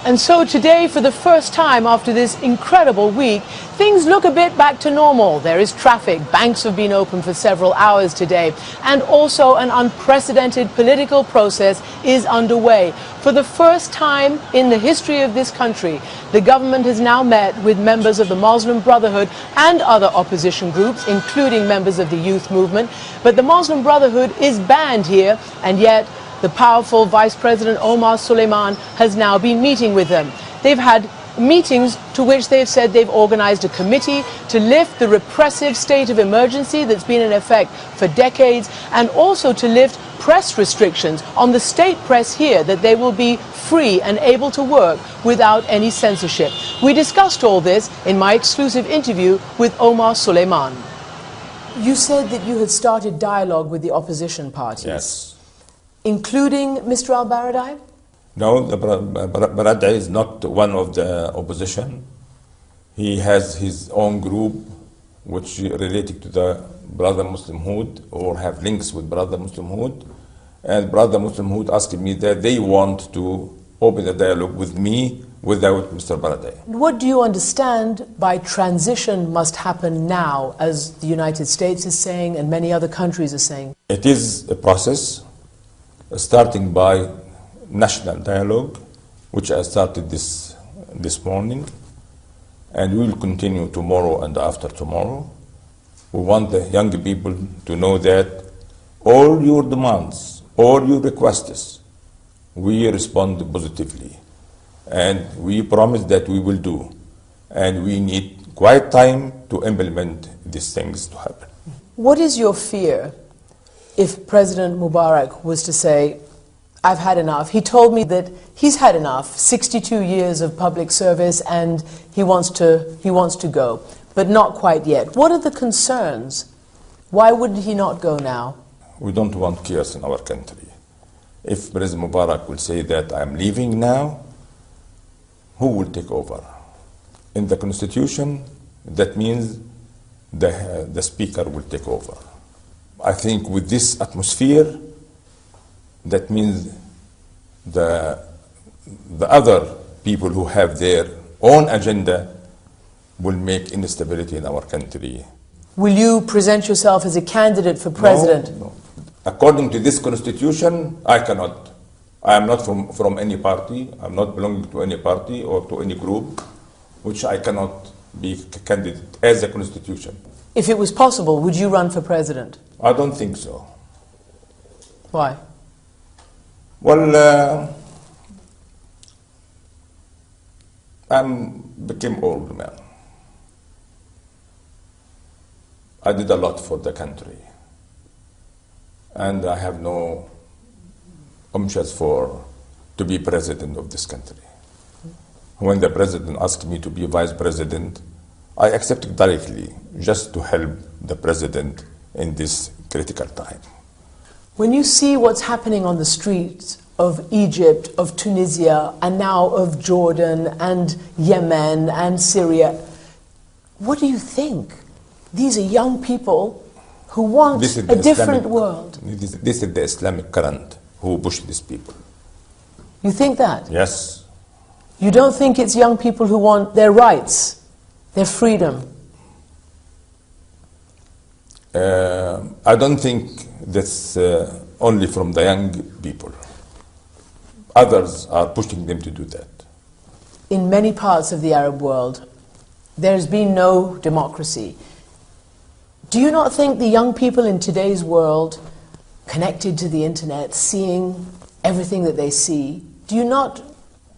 And so today, for the first time after this incredible week, things look a bit back to normal. There is traffic, banks have been open for several hours today, and also an unprecedented political process is underway. For the first time in the history of this country, the government has now met with members of the Muslim Brotherhood and other opposition groups, including members of the youth movement. But the Muslim Brotherhood is banned here, and yet the powerful Vice President Omar Suleiman has now been meeting with them. They've had meetings to which they've said they've organized a committee to lift the repressive state of emergency that's been in effect for decades, and also to lift press restrictions on the state press here, that they will be free and able to work without any censorship. We discussed all this in my exclusive interview with Omar Suleiman. You said that you had started dialogue with the opposition parties. Yes. Including Mr. al-Baradei? No, Baradei is not one of the opposition. He has his own group which related to the Brother Muslimhood or have links with Brother Muslimhood. And Brother Muslimhood asked me that they want to open a dialogue with me without Mr. Baradei. What do you understand by transition must happen now, as the United States is saying and many other countries are saying? It is a process starting by national dialogue, which I started this morning, and we will continue tomorrow and after tomorrow. We want the young people to know that all your demands, all your requests, we respond positively, and we promise that we will do, and we need quite time to implement these things to happen. What is your fear if President Mubarak was to say, I've had enough? He told me that he's had enough, 62 years of public service, and he wants to go, but not quite yet. What are the concerns? Why wouldn't he not go now? We don't want chaos in our country. If President Mubarak will say that I'm leaving now, who will take over? In the Constitution, that means the Speaker will take over. I think with this atmosphere, that means the other people who have their own agenda will make instability in our country. Will you present yourself as a candidate for president? No. According to this constitution, I cannot. I am not from any party. I'm not belonging to any party or to any group, which I cannot be a candidate as a constitution. If it was possible, would you run for president? I don't think so. Why? Well, became old man. I did a lot for the country, and I have no umptions to be president of this country. When the president asked me to be vice president, I accepted directly, just to help the president in this critical time. When you see what's happening on the streets of Egypt, of Tunisia, and now of Jordan and Yemen and Syria, what do you think? These are young people who want a different world. This is the Islamic current who push these people. You think that? Yes. You don't think it's young people who want their rights, their freedom? I don't think that's only from the young people. Others are pushing them to do that. In many parts of the Arab world, there's been no democracy. Do you not think the young people in today's world, connected to the internet, seeing everything that they see, do you not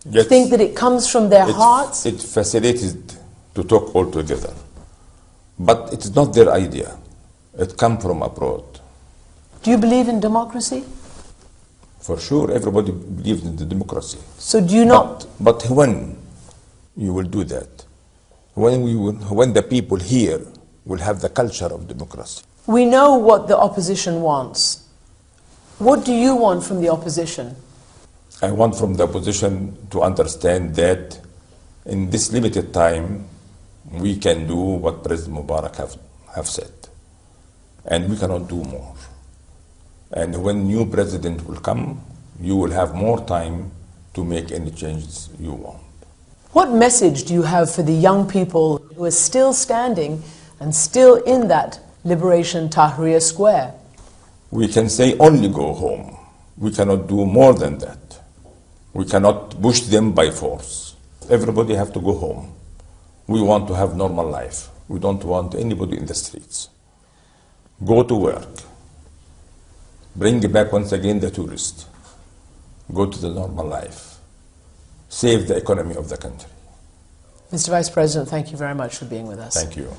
think that it comes from their hearts? It facilitated to talk all together. But it's not their idea. It comes from abroad. Do you believe in democracy? For sure, everybody believes in the democracy. So do you not? But when you will do that? When the people here will have the culture of democracy. We know what the opposition wants. What do you want from the opposition? I want from the opposition to understand that in this limited time, we can do what President Mubarak have said. And we cannot do more. And when new president will come, you will have more time to to make any changes you want. What message do you have for the young people who are still standing and still in that Liberation Tahrir Square? We can say only go home. We cannot do more than that. We cannot push them by force. Everybody have to go home. We want to have normal life. We don't want anybody in the streets. Go to work. Bring back once again the tourists. Go to the normal life. Save the economy of the country. Mr. Vice President, thank you very much for being with us. Thank you.